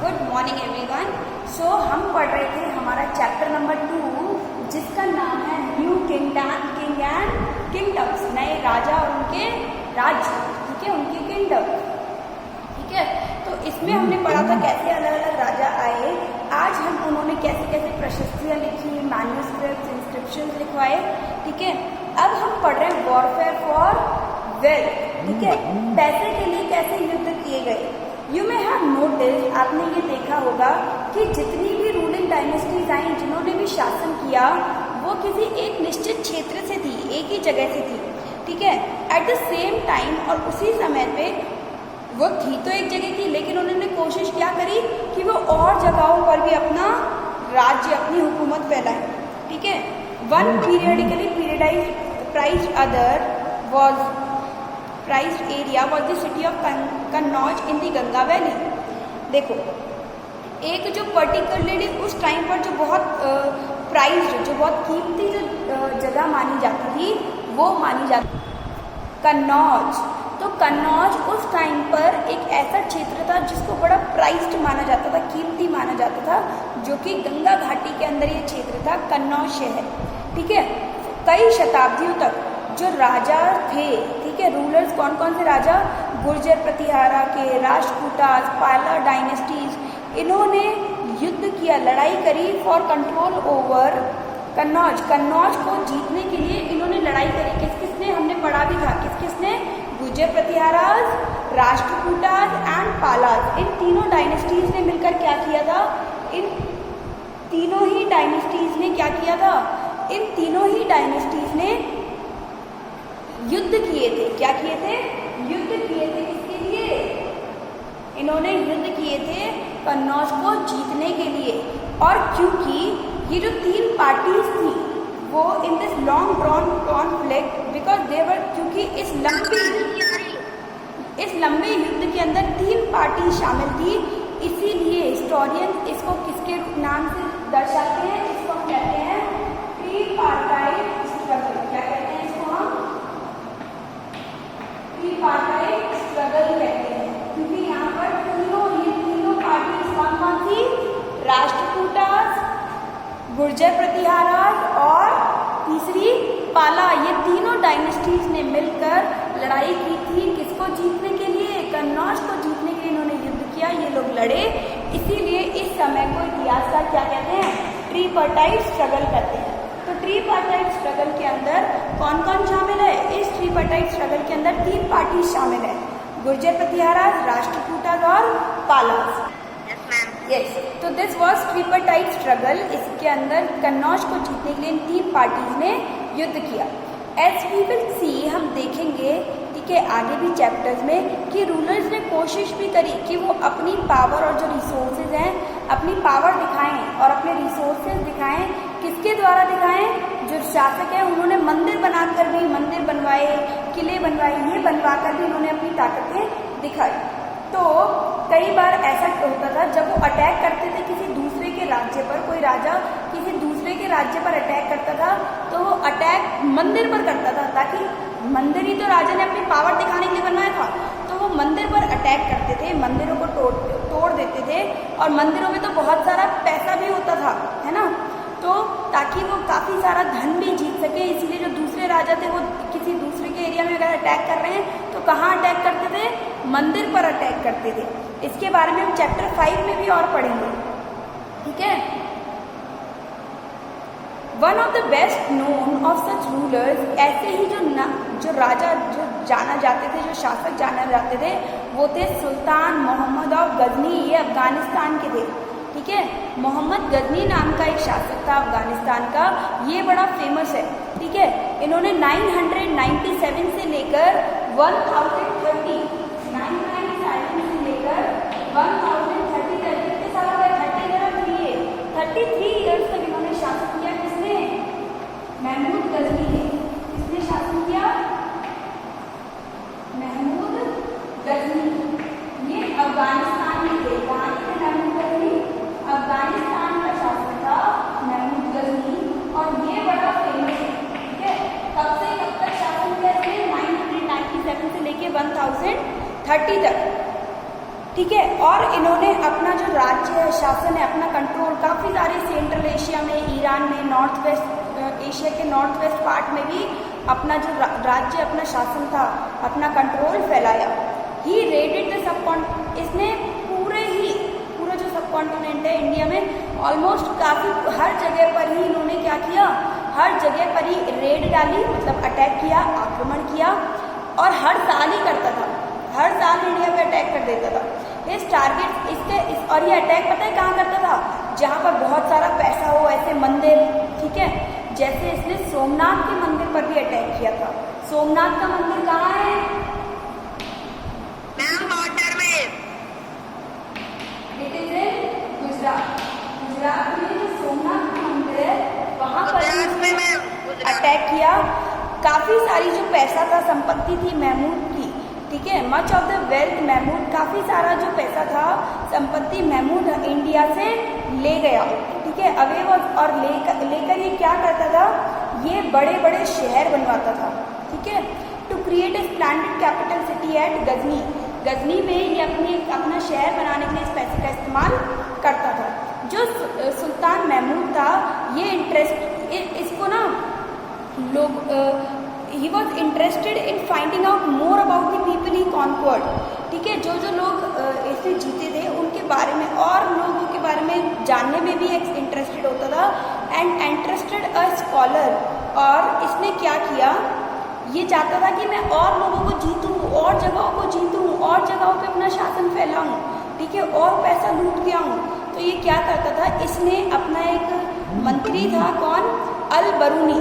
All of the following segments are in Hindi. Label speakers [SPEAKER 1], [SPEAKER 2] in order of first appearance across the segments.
[SPEAKER 1] Good morning everyone. सो हम पढ़ रहे थे हमारा चैप्टर नंबर 2 जिसका नाम है न्यू किंग एंड किंगडम्स, नए राजा और उनके राज्य, ठीक है, उनके किंगडम, ठीक है। तो इसमें हमने पढ़ा था कैसे अलग अलग राजा आए। आज हम उन्होंने कैसे कैसे प्रशस्तियाँ लिखी, मैन्यूस्क्रिप्ट, इंस्क्रिप्शन लिखवाए, ठीक है। अब हम पढ़ रहे हैं वॉरफेयर फॉर वेल्थ, ठीक है, पैसे के लिए कैसे युद्ध किए गए। यू मे हैव नोटिस, आपने ये देखा होगा कि जितनी भी रूलिंग डायनेस्टीज आई, जिन्होंने भी शासन किया, वो किसी एक निश्चित क्षेत्र से थी, एक ही जगह से थी, ठीक है। एट द सेम टाइम, और उसी समय पे वो थी तो एक जगह की, लेकिन उन्होंने कोशिश क्या करी कि वो और जगहों पर भी अपना राज्य, अपनी हुकूमत फैलाए, ठीक है। One periodically prized other was prized area was the city of Kannauj in the Ganga valley. देखो, एक जो पर्टिकुलरली उस टाइम पर जो बहुत प्राइज्ड, जो बहुत कीमती जो जगह मानी जाती थी, वो मानी जाती कन्नौज। तो कन्नौज उस टाइम पर एक ऐसा क्षेत्र था जिसको बड़ा प्राइज्ड माना जाता था, कीमती माना जाता था, जो कि गंगा घाटी के अंदर ये क्षेत्र था, कन्नौज शहर, ठीक है। कई शताब्दियों तक जो राजा थे, ठीक है, रूलर्स, कौन कौन से राजा, गुर्जर प्रतिहारा के, राष्ट्रकूटास, पाला डायनेस्टीज, इन्होंने युद्ध किया, लड़ाई करी for control over Kannauj. Kannauj को जीतने के लिए इन्होंने लड़ाई करी। किस किसने, हमने पढ़ा भी था, किस किसने, गुर्जर प्रतिहारास, राष्ट्रकूटास एंड पालास। इन तीनों डायनेस्टीज ने मिलकर क्या किया था, इन तीनों ही डायनेस्टीज ने क्या किया था, इन तीनों ही डायनेस्टीज ने युद्ध किए थे। क्या किए थे, युद्ध किए थे। किसके लिए, इन्होंने युद्ध किए थे कन्नौज को जीतने के लिए। और क्योंकि ये जो तीन पार्टीज थी, वो in this long drawn conflict, because they were, क्योंकि इस लंबे युद्ध के अंदर तीन पार्टी शामिल थी, इसीलिए हिस्टोरियन इसको किसके नाम से दर्शाते हैं, इसको हम कहते हैं ट्रीपार्टाइट स्ट्रगल। क्या कहते हैं इसको हम, ट्रीपार्टाइट स्ट्रगल कहते हैं, क्योंकि यहाँ पर ये तीनों पार्टी कौन कौन थी, राष्ट्रकूटास, गुर्जर प्रतिहारास और तीसरी पाला। ये तीनों डायनेस्टीज ने मिलकर लड़ाई की थी, किसको जीतने के लिए, कन्नौज को जीतने के लिए इन्होंने युद्ध किया, ये लोग लड़े। इसीलिए इस समय को इतिहासकार क्या कहते हैं, ट्रीपार्टाइट स्ट्रगल कहते हैं। तो ट्रीपार्टाइट स्ट्रगल के अंदर कौन कौन शामिल है, इस ट्रीपार्टाइट स्ट्रगल के अंदर तीन पार्टी शामिल है, गुर्जर प्रतिहारास, राष्ट्रकूटास और पालास। यस, तो दिस वॉज ट्रीपार्टाइट स्ट्रगल। इसके अंदर कन्नौज को जीतने के लिए इन तीन पार्टीज ने युद्ध किया। एज वी विल सी, हम देखेंगे, ठीक है, आगे भी चैप्टर्स में, कि रूलर्स ने कोशिश भी करी कि वो अपनी पावर और जो रिसोर्सेज हैं, अपनी पावर दिखाएं और अपने रिसोर्सेज दिखाएं। किसके द्वारा दिखाएं, जो शासक हैं उन्होंने मंदिर बनाकर भी, मंदिर बनवाए, किले बनवाए, ये बनवाकर भी उन्होंने अपनी ताकतें दिखाई। तो कई बार ऐसा होता था, जब वो अटैक करते थे किसी दूसरे के राज्य पर, कोई राजा किसी दूसरे के राज्य पर अटैक करता था, तो वो अटैक मंदिर पर करता था, ताकि मंदिर ही तो राजा ने अपनी पावर दिखाने के लिए बनवाया था। तो वो मंदिर पर अटैक करते थे, मंदिरों को तोड़ देते थे, और मंदिरों में तो बहुत सारा पैसा भी होता था, है ना, तो ताकि वो काफ़ी सारा धन भी जीत सके। इसीलिए जो दूसरे राजा थे, वो किसी दूसरे के एरिया में अगर अटैक कर रहे हैं तो कहाँ अटैक करते थे, मंदिर पर अटैक करते थे। इसके बारे में हम चैप्टर 5 में भी और पढ़ेंगे, ठीक है। One of the best known of such rulers, ऐसे ही जो राजा जो जाना जाते थे, जो शासक जाना जाते थे, वो थे सुल्तान मोहम्मद ऑफ गजनी। ये अफगानिस्तान के थे, ठीक है। मोहम्मद गजनी नाम का एक शासक था अफगानिस्तान का, ये बड़ा फेमस है, ठीक है। इन्होंने 997 से लेकर 1030, 997 से लेकर 1030 तक, कितने साल का, 33 ईयर्स तक इन्होंने शासन किया। किसने, महमूद गजनी ने। किसने शासन किया, महमूद गजनी। ये अफगानिस्तान में थे, कहाँ थे महमूद गजनी, अफगानिस्तान का शासक था महमूद गजनी, और ये बड़ा फेमस है, ठीक है। कब से कब तक शासन किया इसने, 997 से लेके 1030 तक, ठीक है। और इन्होंने शासन है, अपना कंट्रोल काफ़ी सारे सेंट्रल एशिया में, ईरान में, नॉर्थ वेस्ट एशिया के नॉर्थ वेस्ट पार्ट में भी अपना जो राज्य, अपना शासन था, अपना कंट्रोल फैलाया। ही रेडेड द इसने पूरा जो सब कॉन्टिनेंट है इंडिया में, ऑलमोस्ट काफ़ी हर जगह पर ही इन्होंने क्या किया, हर जगह पर ही रेड डाली, मतलब अटैक किया, आक्रमण किया, और हर साल ही करता था, हर साल इंडिया पे अटैक कर देता था। इस टारगेट और ये अटैक पता है कहाँ करता था, जहाँ पर बहुत सारा पैसा हो, ऐसे मंदिर, ठीक है, जैसे इसने सोमनाथ के मंदिर पर भी अटैक किया था। सोमनाथ का मंदिर कहाँ है?
[SPEAKER 2] बॉर्डर में,
[SPEAKER 1] it is in Gujarat. Gujarat में जो सोमनाथ का मंदिर है वहाँ पर अटैक किया। काफ़ी सारी जो पैसा था, संपत्ति थी महमूद की, ठीक है, much of the wealth Mahmud, काफ़ी सारा जो पैसा था, संपत्ति महमूद इंडिया से ले गया, ठीक है, अवे और लेकर ये क्या करता था, ये बड़े बड़े शहर बनवाता था, ठीक है, to create a splendid capital city at Ghazni. Ghazni में ये अपना शहर बनाने के लिए इस पैसे का इस्तेमाल करता था। जो सुल्तान महमूद था, ये इसको ना लोग he was interested in finding out more about the people he conquered, ठीक है, जो लोग इससे जीते थे उनके बारे में और लोगों के बारे में जानने में भी इंटरेस्टेड होता था, एंड इंटरेस्टेड अ स्कॉलर। और इसने क्या किया, ये चाहता था कि मैं और लोगों को जीतूं, और जगहों को जीतूं, और जगहों पे अपना शासन फैलाऊं, ठीक है, और पैसा लूट के आऊं। तो ये क्या करता था, इसने अपना एक मंत्री था, कौन, अल बरूनी,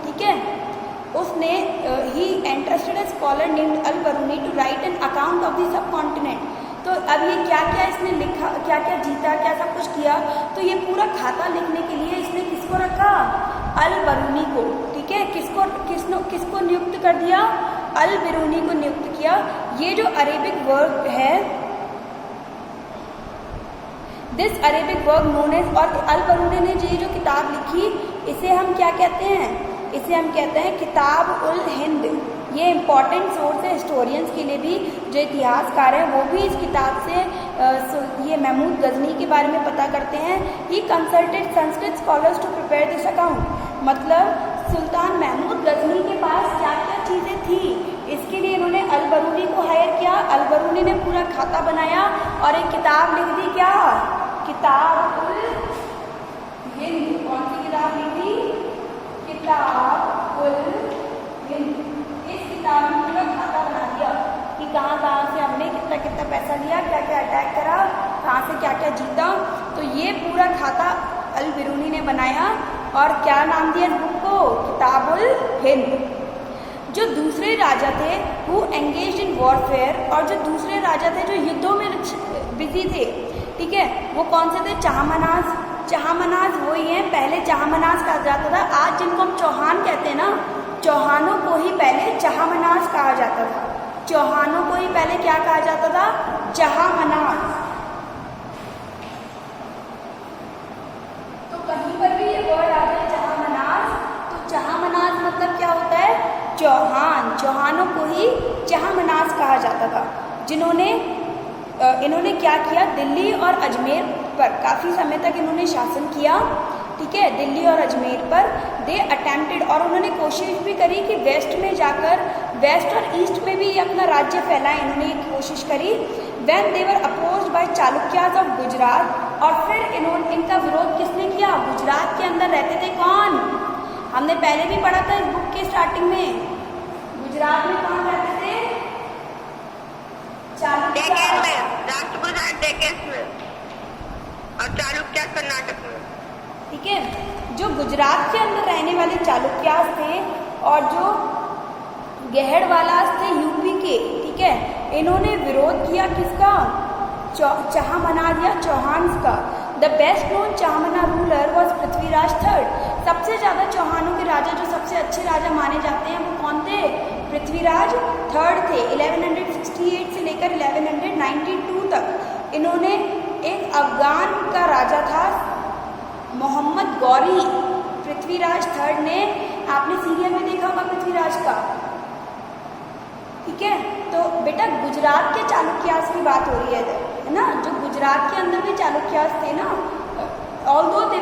[SPEAKER 1] ठीक है, उसने he interested a scholar named Al Biruni to write an account of the सब कॉन्टिनेंट। तो अब ये क्या क्या इसने लिखा, क्या क्या जीता, क्या सब कुछ किया, तो ये पूरा खाता लिखने के लिए इसने किसको रखा, अल बरूनी को, ठीक है, किसको नियुक्त कर दिया, अल बरूनी को नियुक्त किया। ये जो अरेबिक वर्क है, this Arabic work known as, और अल बरूनी ने ये जो किताब लिखी, इसे हम क्या कहते हैं, इसे हम कहते हैं किताब उल हिंद। ये इम्पॉर्टेंट सोर्स है हिस्टोरियंस के लिए भी, जो इतिहासकार हैं वो भी इस किताब से ये महमूद गजनी के बारे में पता करते हैं। He consulted Sanskrit scholars to prepare this account, मतलब सुल्तान महमूद गजनी के पास क्या क्या चीज़ें थी, इसके लिए इन्होंने अल बरूनी को हायर किया। अल बरूनी ने पूरा खाता बनाया और एक किताब लिख दी, क्या, किताब उल हिंद। कौन सी किताब लिखी, किताब उल हिंद। इस किताब में पूरा खाता बना दिया कि कहाँ कहाँ से हमने कितना कितना पैसा लिया, क्या क्या अटैक करा, कहाँ से क्या क्या जीता। तो ये पूरा खाता अल बरूनी ने बनाया, और क्या नाम दिया इस बुक को, किताबुल हिंद। जो दूसरे राजा थे वो एंगेज्ड इन वॉरफेयर, और जो दूसरे राजा थे जो युद्धों में बिजी थे, ठीक है, वो कौन से थे, चाहमनाज। चाहमनाज वही हैं, पहले चाहमनाज कहा जाता था। आज जिनको हम चौहान कहते हैं ना, चौहानों को ही पहले चाहमनाज कहा जाता था। चौहानों को ही पहले क्या कहा जाता था, चाहमनाज। तो कहीं पर भी ये वर्ड आ जाए चाहमनाज, तो चाहमनाज मतलब क्या होता है, चौहान। चौहानों को ही चाहमनाज कहा जाता था, जिन्होंने इन्होंने क्या किया, दिल्ली और अजमेर पर काफ़ी समय तक इन्होंने शासन किया, ठीक है, दिल्ली और अजमेर पर। दे अटेम्प्टेड, और उन्होंने कोशिश भी करी कि वेस्ट में जाकर, वेस्ट और ईस्ट में भी अपना राज्य फैलाएं, इन्होंने एक कोशिश करी। When they were opposed by Chalukyas of Gujarat, और फिर इनका विरोध किसने किया, गुजरात के अंदर रहते थे कौन, हमने पहले भी पढ़ा था इस बुक के स्टार्टिंग में। गुजरात में कौन रहते थे,
[SPEAKER 2] डेक्कन में, और चालुक्य कर्नाटक में,
[SPEAKER 1] ठीक है। जो गुजरात के अंदर रहने वाले चालुक्यास थे, और जो गहड़वालास थे यूपी के, ठीक है, इन्होंने विरोध किया किसका, चाहमनाज या चौहान्स का। The best known Chahamana ruler was Prithviraj III। सबसे ज़्यादा चौहानों के राजा, जो सबसे अच्छे राजा माने जाते हैं, वो कौन थे, पृथ्वीराज III थे। 1168 से लेकर 1192 तक इन्होंने, एक अफगान का राजा था मोहम्मद गौरी, पृथ्वीराज III ने, आपने सीरियल में देखा होगा पृथ्वीराज का, ठीक है। तो बेटा गुजरात के चालुक्यास की बात हो रही है ना, जो गुजरात गुजरात के अंदर भी चालुक्यास थे ना, although they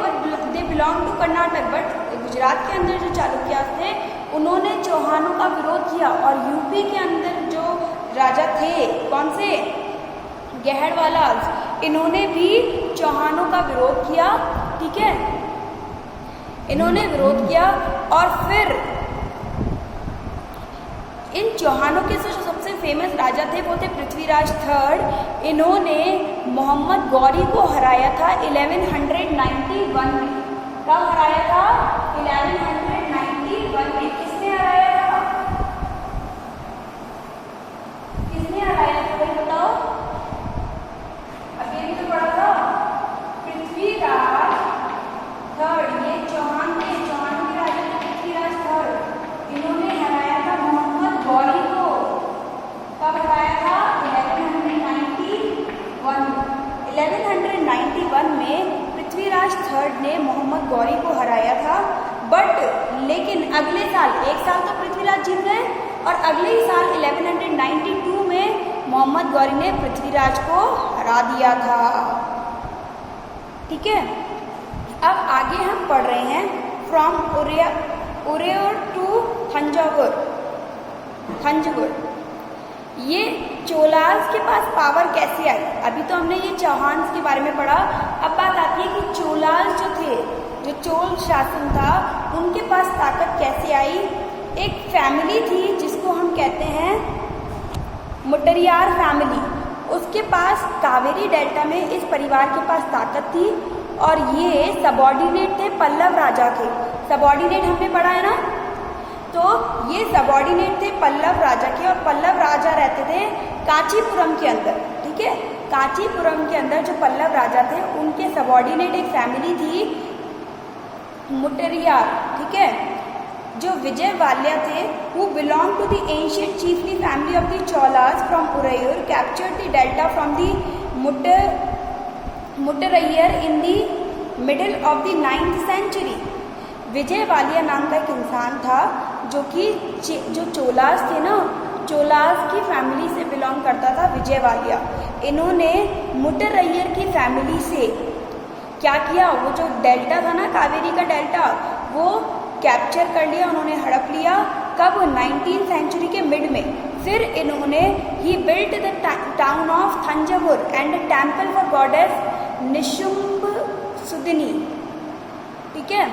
[SPEAKER 1] belong to Karnataka, but Gujarat के अंदर जो चालुक्यास थे उन्होंने चौहानों का विरोध किया। और यूपी के अंदर जो राजा थे, कौन से, गहरवालास, इन्होंने भी चौहानों का विरोध किया। ठीक है, इन्होंने विरोध किया। और फिर इन चौहानों के जो सबसे फेमस राजा थे वो थे पृथ्वीराज थर्ड। इन्होंने मोहम्मद गौरी को हराया था 1191 में। कब हराया था? 1191 में। किसने हराया था? किसने हराया था भाई बताओ? अभी भी तो पढ़ा था, पृथ्वीराज थर्ड। ये चौहान के राजा थे पृथ्वीराज थर्ड। इन्होंने हराया था मोहम्मद गौरी को। कब हराया था? 1191 में पृथ्वीराज थर्ड ने मोहम्मद गौरी को हराया था। बट लेकिन अगले साल, एक साल तो पृथ्वीराज जीत गए और अगले ही साल 1192 में मोहम्मद गौरी ने पृथ्वीराज को हरा दिया था। ठीक है, अब आगे हम पढ़ रहे हैं फ्रॉम उरेयर टू थंजावुर। ये चोलास के पास पावर कैसे आई? अभी तो हमने ये चौहान्स के बारे में पढ़ा। अब बात आती है कि चोलास जो थे, जो चोल शासन था, उनके पास ताकत कैसे आई? एक फैमिली थी जिसको हम कहते हैं मुटरियार फैमिली। उसके पास कावेरी डेल्टा में इस परिवार के पास ताकत थी और ये सबॉर्डिनेट थे पल्लव राजा के। सबॉर्डिनेट हमने पढ़ा है ना, तो ये सबॉर्डिनेट थे पल्लव राजा के और पल्लव राजा रहते थे कांचीपुरम के अंदर। ठीक है, कांचीपुरम के अंदर जो पल्लव राजा थे उनके सबॉर्डिनेट एक फैमिली थी मुटरियार। ठीक है, जो विजय वाल्या थे, who belong to the ancient chiefly family of the Cholas from Urayur, captured the delta from the Muttarayar in the middle of the 9th century। विजय वालिया नाम का एक इंसान था जो कि जो चोलास थे ना, चोलास की फैमिली से बिलोंग करता था विजय वालिया। इन्होंने मुटरैयर की फैमिली से क्या किया? वो जो डेल्टा था ना, कावेरी का डेल्टा, वो कैप्चर कर लिया, उन्होंने हड़प लिया। कब? 19th सेंचुरी के मिड में। फिर इन्होंने he built the town of Thanjavur and temple for goddess Nishumbhasudini. ठीक है,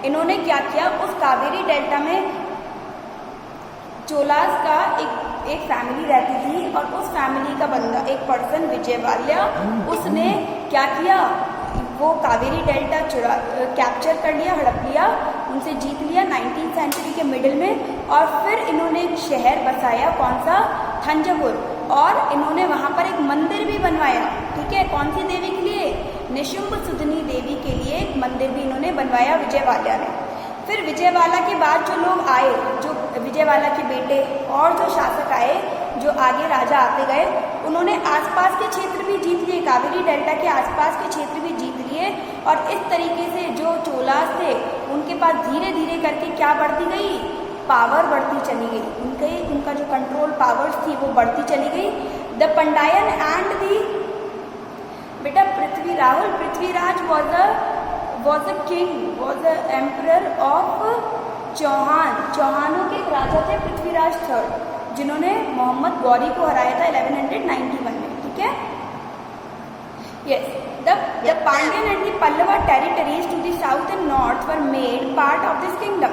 [SPEAKER 1] इन्होंने क्या किया? उस कावेरी डेल्टा में चोलास का एक फैमिली रहती थी और उस फैमिली का बंदा, एक पर्सन विजय वाल्या, उसने क्या किया? वो कावेरी डेल्टा कैप्चर कर लिया, हड़प लिया, उनसे जीत लिया 19th सेंचुरी के मिडिल में। और फिर इन्होंने एक शहर बसाया, कौन सा? थंजावुर। और इन्होंने वहाँ पर एक मंदिर भी बनवाया। ठीक है, कौन सी देवी के लिए? निशुम्भसुदिनी देवी के लिए एक मंदिर भी इन्होंने बनवाया विजयवाला ने। फिर विजयवाला के बाद जो लोग आए, जो विजयवाला के बेटे और जो शासक आए, जो आगे राजा आते गए, उन्होंने आसपास के क्षेत्र भी जीत लिए, कावेरी डेल्टा के आसपास के क्षेत्र भी जीत लिए। और इस तरीके से जो चोलास थे उनके पास धीरे धीरे करके क्या बढ़ती गई? पावर बढ़ती चली गई। उनका जो कंट्रोल पावर्स थी वो बढ़ती चली गई। द पंडायन एंड दी बेटा Prithviraj was a king, was a emperor of Chauhan. चौहानों के राजा थे पृथ्वीराज थर्ड, जिन्होंने मोहम्मद गौरी को हराया था 1191 में। ठीक है, yes, the Pandyan and the Pallava territories to the south and north were made part of this kingdom।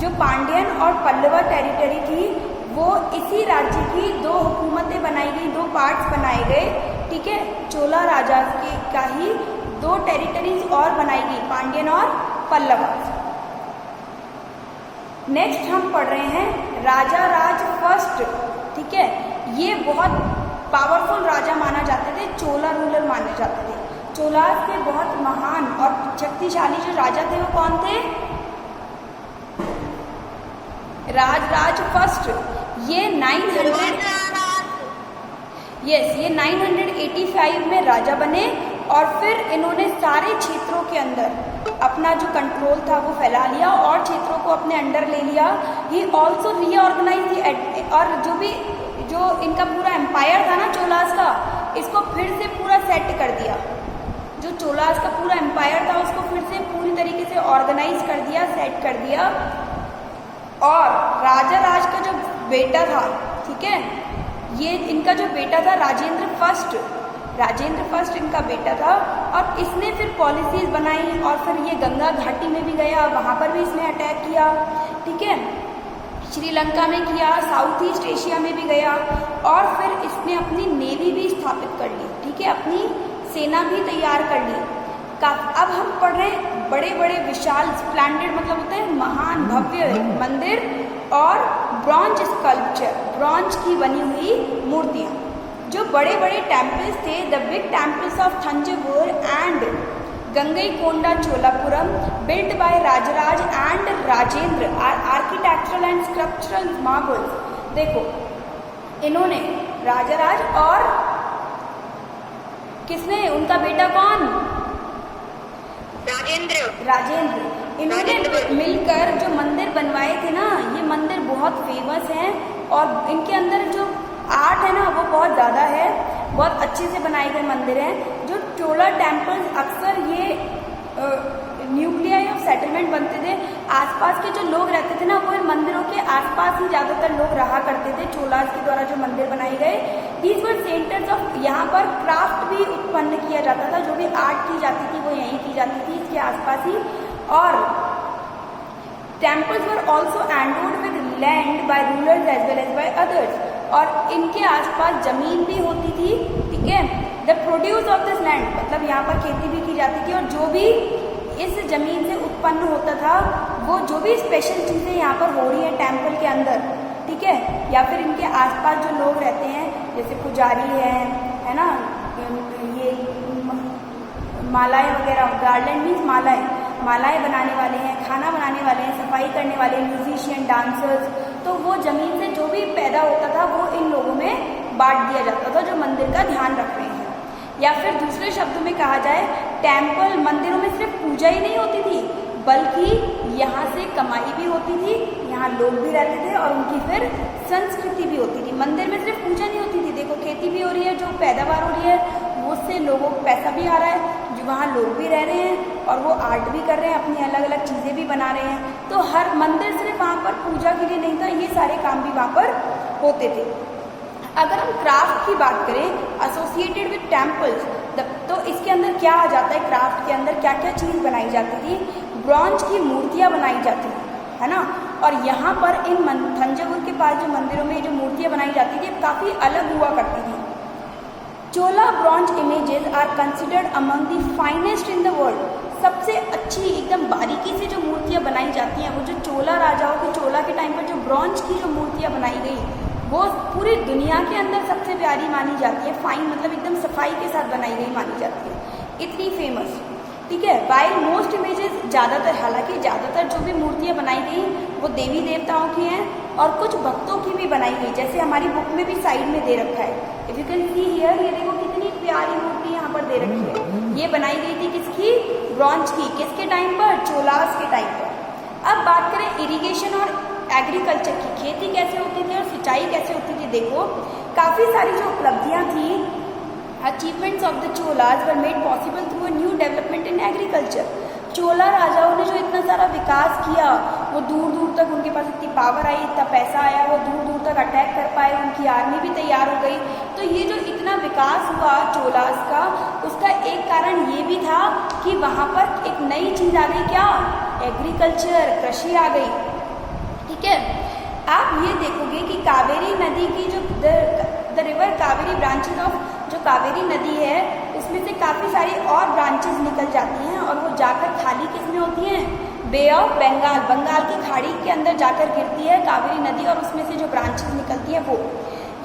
[SPEAKER 1] जो पांड्यन और पल्लवा टेरिटरी थी वो इसी राज्य की दो हुकूमतें बनाई गई, दो पार्ट्स बनाए गए। ठीक है, चोला राजा का ही दो टेरिटरीज और बनाई गई, पांड्यन और पल्लवा। नेक्स्ट हम पढ़ रहे हैं राजा राज फर्स्ट। ठीक है, ये बहुत पावरफुल राजा माना जाते थे, चोला रूलर माने जाते थे। चोलास के बहुत महान और शक्तिशाली जो राजा थे वो कौन थे? राज फर्स्ट। ये 985 में राजा बने और फिर इन्होंने सारे क्षेत्रों के अंदर अपना जो कंट्रोल था वो फैला लिया और क्षेत्रों को अपने अंडर ले लिया। ही ऑल्सो रीऑर्गेनाइज और जो इनका पूरा एम्पायर था ना चोलास का, इसको फिर से पूरा सेट कर दिया। जो चोलास का पूरा एम्पायर था उसको फिर से पूरी तरीके से ऑर्गेनाइज कर दिया, सेट कर दिया। और राजा राज का जो बेटा था, ठीक है, ये इनका जो बेटा था राजेंद्र फर्स्ट इनका बेटा था। और इसने फिर पॉलिसीज बनाई और फिर ये गंगा घाटी में भी गया, वहाँ पर भी इसने अटैक किया, ठीक है, श्रीलंका में किया, साउथ ईस्ट एशिया में भी गया और फिर इसने अपनी नेवी भी स्थापित कर ली, ठीक है, अपनी सेना भी तैयार कर ली। अब हम पढ़ रहे हैं बड़े बड़े विशाल स्प्लेंडेड, मतलब होते हैं महान भव्य मंदिर और ब्रॉन्ज स्कल्पचर, ब्रॉन्ज की बनी हुई मूर्तियाँ। जो बड़े बड़े टेम्पल्स थे, the big temples of Thanjavur and Gangaikonda Cholapuram built by Rajaraja and Rajendra are architectural and sculptural marvels. देखो, इन्होंने राजराज और किसने, उनका बेटा कौन, राजेंद्र, इन्होंने मिलकर जो मंदिर बनवाए थे ना, ये मंदिर बहुत फेमस हैं और इनके अंदर जो आर्ट है ना वो बहुत ज़्यादा है, बहुत अच्छे से बनाए गए मंदिर हैं। जो चोला टेम्पल्स अक्सर ये न्यूक्लियाई ऑफ सेटलमेंट बनते थे, आसपास के जो लोग रहते थे ना वो इन मंदिरों के आसपास ही ज़्यादातर लोग रहा करते थे। चोलास के द्वारा जो मंदिर बनाए गए, दीज वर सेंटर्स ऑफ, यहाँ पर क्राफ्ट भी उत्पन्न किया जाता था, जो भी आर्ट की जाती थी वो यहीं की जाती थी, इसके आसपास ही। और temples were also endowed with land by rulers as well as by others, और इनके आसपास जमीन भी होती थी, ठीक है, the produce of this land, मतलब यहाँ पर खेती भी की जाती थी और जो भी इस जमीन से उत्पन्न होता था, वो जो भी स्पेशल चीज़ें यहाँ पर हो रही हैं टेम्पल के अंदर, ठीक है, या फिर इनके आसपास जो लोग रहते हैं जैसे पुजारी है ना, ये मालाएं वगैरह, गार्लैंड मीन्स मालाएं बनाने वाले हैं, खाना बनाने वाले हैं, सफाई करने वाले, म्यूजिशियन, डांसर्स, तो वो जमीन से जो भी पैदा होता था वो इन लोगों में बांट दिया जाता था, जो मंदिर का ध्यान रख रहे हैं। या फिर दूसरे शब्दों में कहा जाए, टेम्पल मंदिरों में सिर्फ पूजा ही नहीं होती थी, बल्कि यहाँ से कमाई भी होती थी, यहाँ लोग भी रहते थे और उनकी फिर संस्कृति भी होती थी। मंदिर में सिर्फ पूजा नहीं होती थी, देखो खेती भी हो रही है, जो पैदावार हो रही है उससे लोगों को पैसा भी आ रहा है, जो वहाँ लोग भी रह रहे हैं और वो आर्ट भी कर रहे हैं, अपनी अलग अलग चीज़ें भी बना रहे हैं। तो हर मंदिर सिर्फ वहाँ पर पूजा के लिए नहीं था, ये सारे काम भी वहाँ पर होते थे। अगर हम क्राफ्ट की बात करें एसोसिएटेड विद टेम्पल्स, तो इसके अंदर क्या आ जाता है, क्राफ्ट के अंदर क्या क्या चीज़ बनाई जाती थी, ब्रॉन्ज की मूर्तियाँ बनाई जाती थी, है ना। और यहाँ पर इन थंजावुर के पास जो मंदिरों में जो मूर्तियाँ बनाई जाती थी काफ़ी अलग हुआ करती थी। Chola bronze images are considered among the finest in the world. सबसे अच्छी एकदम बारीकी से जो मूर्तियाँ बनाई जाती हैं, वो जो चोला राजाओं के, चोला के टाइम पर जो ब्रॉन्ज की जो मूर्तियाँ बनाई गई, वो पूरी दुनिया के अंदर सबसे प्यारी मानी जाती है। फाइन मतलब एकदम सफाई के साथ बनाई गई मानी जाती है, इतनी फेमस, ठीक है। वाइल मोस्ट इमेजेस, ज़्यादातर, हालांकि ज़्यादातर जो भी मूर्तियाँ बनाई गई वो देवी देवताओं की हैं और कुछ भक्तों की भी बनाई गई, जैसे हमारी बुक में भी साइड में दे रखा है, if you can see here, ये देखो कितनी प्यारी मूर्ति यहाँ पर दे रखी है। ये बनाई गई थी किसकी, ब्रॉन्ज की, किसके टाइम पर, चोलास के टाइम पर। अब बात करें इरिगेशन और एग्रीकल्चर की, खेती कैसे होती थी और सिंचाई कैसे होती थी। देखो काफ़ी सारी जो उपलब्धियाँ थी, achievements of the Cholas were made possible through a new development in agriculture. Chola राजाओं ने जो इतना सारा विकास किया, वो दूर दूर तक उनके पास इतनी पावर आई, इतना पैसा आया, वो दूर दूर तक अटैक कर पाए, उनकी आर्मी भी तैयार हो गई। तो ये जो इतना विकास हुआ चोलास का, उसका एक कारण ये भी था कि वहाँ पर एक नई चीज़ आ गई, क्या, एग्रीकल्चर, कृषि आ गई, ठीक है। आप ये देखोगे कि कावेरी नदी की जो the river Kaveri branches of, जो कावेरी नदी है उसमें से काफ़ी सारी और ब्रांचेज निकल जाती हैं और वो जाकर खाली किसमें होती हैं, बे ऑफ बंगाल, बंगाल की खाड़ी के अंदर जाकर गिरती है कावेरी नदी और उसमें से जो ब्रांचेज निकलती हैं वो,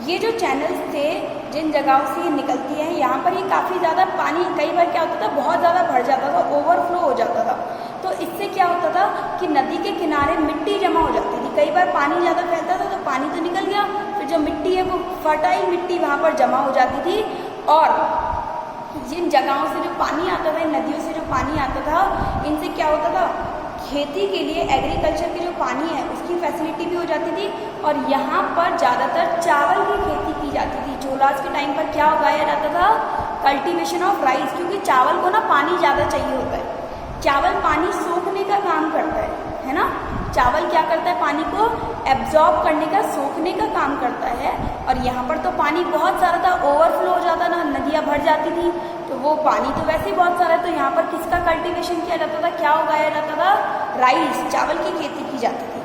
[SPEAKER 1] ये जो चैनल्स थे जिन जगहों से ये निकलती हैं, यहाँ पर ये काफ़ी ज़्यादा पानी, कई बार क्या होता था, बहुत ज़्यादा भर जाता था, ओवरफ्लो हो जाता था। तो इससे क्या होता था कि नदी के किनारे मिट्टी जमा हो जाती थी, कई बार पानी ज़्यादा फैलता था तो पानी तो निकल गया, फिर जो मिट्टी है वो फर्टाइल मिट्टी वहाँ पर जमा हो जाती थी और जिन जगहों से जो पानी आता था, इन नदियों से जो पानी आता था, इनसे क्या होता था, खेती के लिए एग्रीकल्चर की जो पानी है उसकी फैसिलिटी भी हो जाती थी। और यहाँ पर ज़्यादातर चावल की खेती की जाती थी। जोलास के टाइम पर क्या उगाया जाता था? कल्टीवेशन ऑफ राइस, क्योंकि चावल को ना पानी ज़्यादा चाहिए होता है। चावल पानी सोखने का काम करता है ना। चावल क्या करता है? पानी को एब्जॉर्ब करने का, सोखने का काम करता है। और यहाँ पर तो पानी बहुत सारा था, ओवरफ्लो हो जाता ना, नदियाँ भर जाती थी, तो वो पानी तो वैसे ही बहुत सारा है। तो यहाँ पर किसका कल्टीवेशन किया जाता था? क्या उगाया जाता था? राइस, चावल की खेती की जाती थी।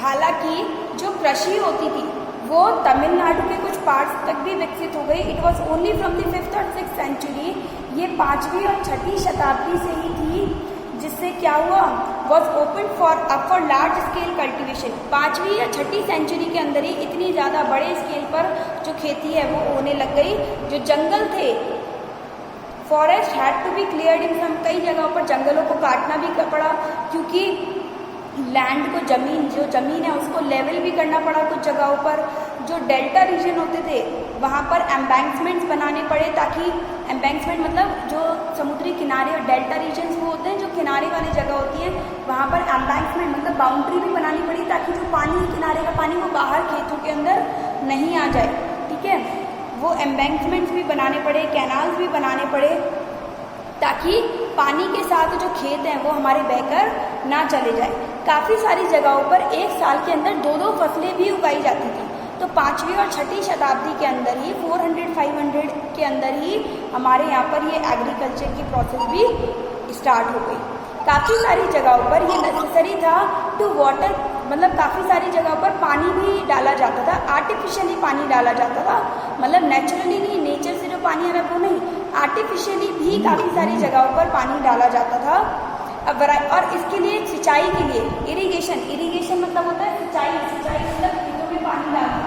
[SPEAKER 1] हालांकि जो कृषि होती थी वो तमिलनाडु के कुछ पार्ट्स तक भी विकसित हो गई। It was only from the 5th और 6th सेंचुरी। ये 5वीं और 6ठी शताब्दी से ही थी, जिससे क्या हुआ? Was open for large scale cultivation. 5वीं या 6ठी सेंचुरी के अंदर ही इतनी ज़्यादा बड़े स्केल पर जो खेती है वो होने लग गई। जो जंगल थे, forest had to be cleared in some, कई जगहों पर जंगलों को काटना भी पड़ा, क्योंकि लैंड को, जो ज़मीन है उसको लेवल भी करना पड़ा कुछ जगहों पर। जो डेल्टा रीजन होते थे वहाँ पर एम्बैंक्समेंट्स बनाने पड़े, ताकि एम्बैंक्समेंट मतलब जो समुद्री किनारे, और डेल्टा रीजन्स वो होते हैं जो किनारे वाली जगह होती है, वहाँ पर एम्बैंक्समेंट मतलब बाउंड्री भी बनानी पड़ी, ताकि जो पानी है किनारे का पानी वो बाहर खेतों के अंदर नहीं आ जाए। ठीक है, वो एम्बैंक्समेंट्स भी बनाने पड़े, कैनाल्स भी बनाने पड़े, ताकि पानी के साथ जो खेत हैं वो हमारे बहकर ना चले जाए। काफ़ी सारी जगहों पर एक साल के अंदर 2-2 फसलें भी उगाई जाती थी। तो 5वीं और 6ठी शताब्दी के अंदर ही 400-500 के अंदर ही हमारे यहाँ पर ये एग्रीकल्चर की प्रोसेस भी स्टार्ट हो गई। काफ़ी सारी जगहों पर ये नेसेसरी था टू वाटर, मतलब काफ़ी सारी जगहों पर पानी भी डाला जाता था, आर्टिफिशियली पानी डाला जाता था, मतलब नेचुरली नहीं, नेचर से जो पानी आ रहा है वो नहीं, आर्टिफिशियली भी काफ़ी सारी जगहों पर पानी डाला जाता था। और इसके लिए सिंचाई के लिए इरिगेशन मतलब होता है सिंचाई मतलब खेतों में पानी डालना।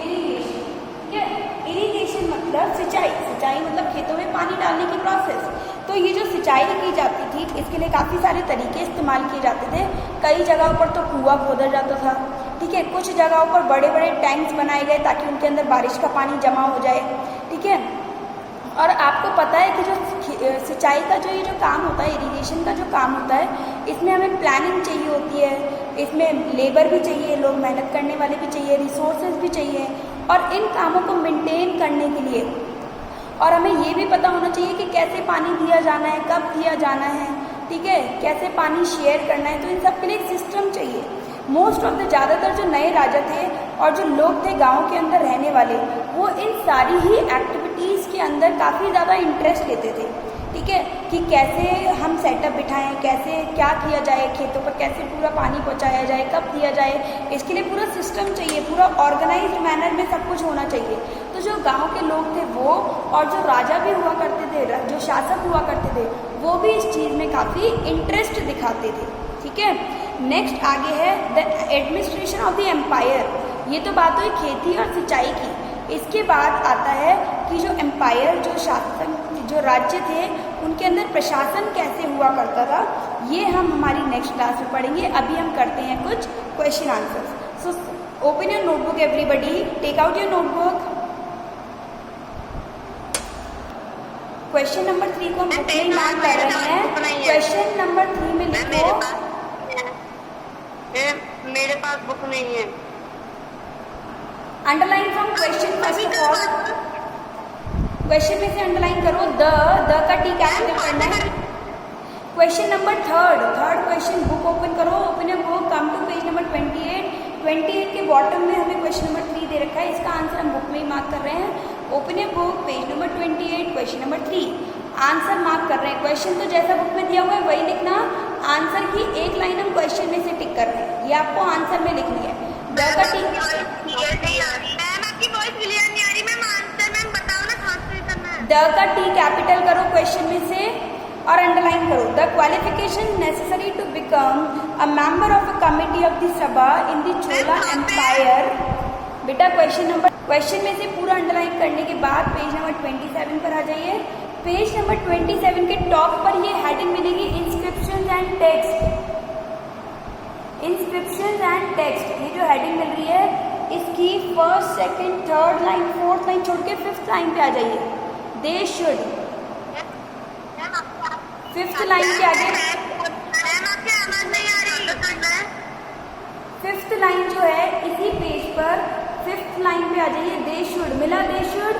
[SPEAKER 1] इरिगेशन, ठीक है। इरिगेशन मतलब सिंचाई मतलब खेतों में पानी डालने की प्रोसेस। तो ये जो सिंचाई की जाती थी इसके लिए काफ़ी सारे तरीके इस्तेमाल किए जाते थे। कई जगहों पर तो कुआं खोदा जाता था, ठीक है। कुछ जगहों पर बड़े बड़े टैंक्स बनाए गए ताकि उनके अंदर बारिश का पानी जमा हो जाए, ठीक है। और आपको पता है कि जो सिंचाई का जो ये जो काम होता है, इरिगेशन का जो काम होता है, इसमें हमें प्लानिंग चाहिए होती है, इसमें लेबर भी चाहिए, लोग मेहनत करने वाले भी चाहिए, रिसोर्सेज भी चाहिए। और इन कामों को मेंटेन करने के लिए और हमें ये भी पता होना चाहिए कि कैसे पानी दिया जाना है, कब दिया जाना है, ठीक है, कैसे पानी शेयर करना है। तो इन सब के लिए एक सिस्टम चाहिए। मोस्ट ऑफ द ज़्यादातर जो नए राजा थे और जो लोग थे गाँव के अंदर रहने वाले, वो इन सारी ही एक्टिविटीज़ के अंदर काफ़ी ज़्यादा इंटरेस्ट लेते थे, ठीक है, कि कैसे हम सेटअप बिठाएं, कैसे क्या किया जाए, खेतों पर कैसे पूरा पानी पहुंचाया जाए, कब दिया जाए, इसके लिए पूरा सिस्टम चाहिए, पूरा ऑर्गेनाइज्ड मैनर में सब कुछ होना चाहिए। तो जो गांव के लोग थे वो, और जो राजा भी हुआ करते थे, जो शासक हुआ करते थे, वो भी इस चीज़ में काफ़ी इंटरेस्ट दिखाते थे, ठीक है। नेक्स्ट आगे है the administration of the empire. ये तो बात हुई खेती और सिंचाई की। इसके बाद आता है कि जो एम्पायर, जो शासन, जो राज्य थे, उनके अंदर प्रशासन कैसे हुआ करता था, ये हम हमारी नेक्स्ट क्लास में पढ़ेंगे। अभी हम करते हैं कुछ question answers. So open your notebook everybody, take out your notebook. Question number 3 को हम बुक में मार्क कर रहे हैं। क्वेश्चन नंबर 3 में लिखो।
[SPEAKER 2] मेरे पास बुक नहीं है।
[SPEAKER 1] Underline from question first of all. Question में से अंडरलाइन करो द का टी कैपिटल करना है। Question number third question, book open करो, open your book, come to page number 28 के बॉटम में हमें क्वेश्चन नंबर 3 दे रखा है। इसका आंसर हम बुक में ही मार्क कर रहे हैं। Open your book, page number 28, question number 3, answer mark कर रहे हैं। क्वेश्चन तो जैसा बुक में दिया हुआ है वही लिखना, आंसर की एक लाइन हम क्वेश्चन में से टिक कर रहे हैं, ये आपको आंसर में लिखनी है। द का टी, द का टी कैपिटल करो क्वेश्चन में से और अंडरलाइन करो। The qualification necessary to become a member of a committee of the sabha in the Chola empire. बेटा क्वेश्चन में से पूरा अंडरलाइन करने के बाद पेज नंबर 27 पर आ जाइए। पेज नंबर 27 के टॉप पर ये हेडिंग मिलेगी, inscriptions and text. Inscriptions and text, ये जो हेडिंग मिल रही है, इस इसकी first, second, third line, fourth line छोड़ के फिफ्थ लाइन पे आ जाइए। दे शुड, फिफ्थ लाइन के आगे फिफ्थ लाइन जो है इसी पेज पर फिफ्थ लाइन पे आ जाइए। दे शुड मिला, दे शुड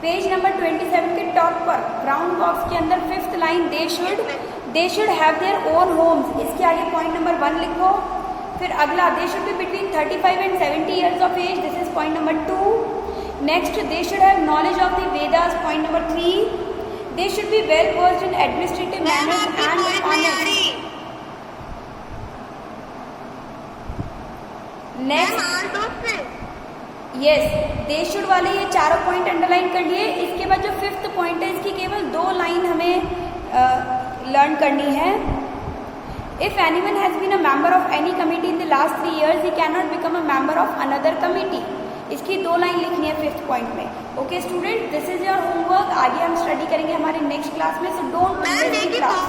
[SPEAKER 1] पेज नंबर 27 के टॉप पर ब्राउन बॉक्स के अंदर fifth line they should have their own homes. इसके आगे पॉइंट नंबर 1 लिखो। फिर अगला they should be between 35 and 70 years of age, this is point number 2। Next they should have knowledge of the Vedas, point number 3। They should be well versed in administrative manners and honest. Next yes, they should वाले ये चारों पॉइंट अंडरलाइन कर लिए। इसके बाद जो फिफ्थ पॉइंट है इसकी केवल 2 लाइन हमें लर्न करनी है। If anyone has been a member of any committee in the last 3 years, he can not become a member of another committee. इसकी 2 लाइन लिखनी है फिफ्थ पॉइंट में। Okay student, this is your homework. आगे हम स्टडी करेंगे हमारे नेक्स्ट क्लास में, so don't miss the class.